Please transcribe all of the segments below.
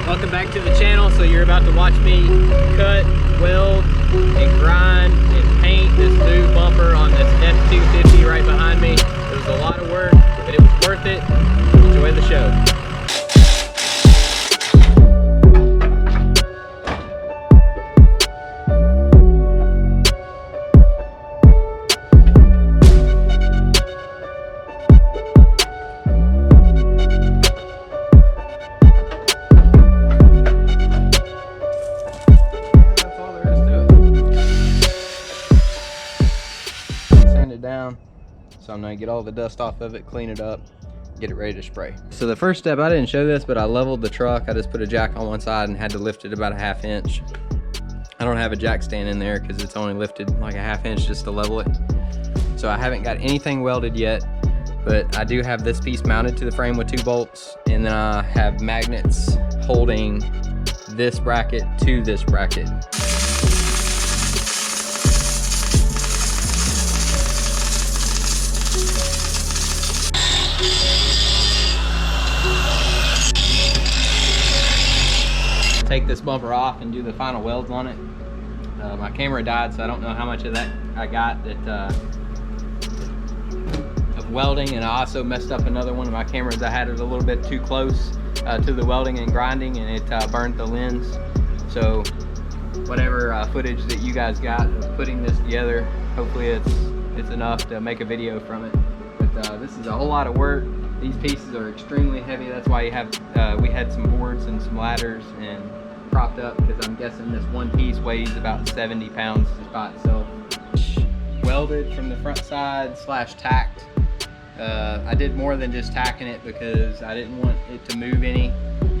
Welcome back to the channel. So you're about to watch me cut, weld, and grind and paint this new bumper on this F250 right behind me. It was a lot of work, but it was worth it. Enjoy the show. Down, so I'm gonna get all the dust off of it, clean it up, get it ready to spray. So the first step, I didn't show this, but I leveled the truck. I just put a jack on one side and had to lift it about a 1/2 inch. I don't have a jack stand in there because it's only lifted like a 1/2 inch just to level it. So I haven't got anything welded yet, but I do have this piece mounted to the frame with 2 bolts, and then I have magnets holding this bracket to this bracket. Take this bumper off and do the final welds on it. My camera died, so I don't know how much of that I got of welding, and I also messed up another one of my cameras. I had it a little bit too close to the welding and grinding, and it burned the lens. So whatever footage that you guys got of putting this together, hopefully it's enough to make a video from it. But this is a whole lot of work. These pieces are extremely heavy. That's why you have we had some boards and some ladders and propped up, because I'm guessing this one piece weighs about 70 pounds just by itself. Welded from the front side / tacked. I did more than just tacking it because I didn't want it to move any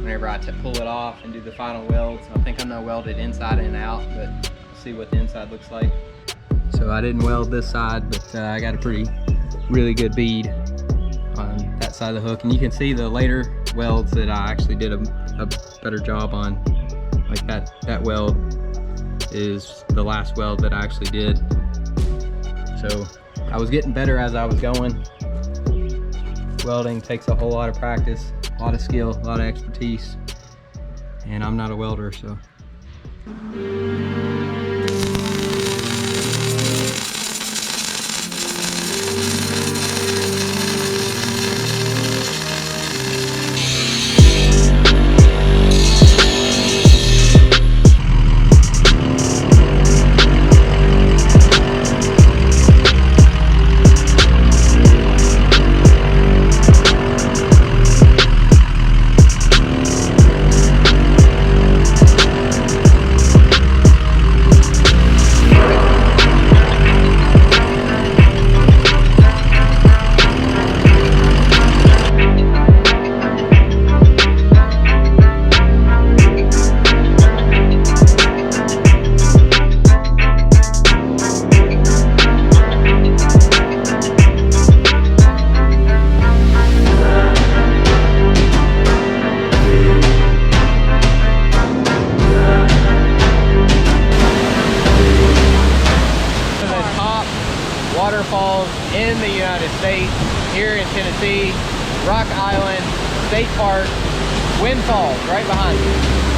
whenever I pull it off and do the final welds. I think I'm gonna weld it inside and out, but we'll see what the inside looks like. So I didn't weld this side, but I got a really good bead on that side of the hook, and you can see the later welds that I actually did a better job on. Like that weld is the last weld that I actually did. So I was getting better as I was going. Welding takes a whole lot of practice, a lot of skill, a lot of expertise, and I'm not a welder, so. Waterfalls in the United States, here in Tennessee, Rock Island State Park, Wind Falls right behind me.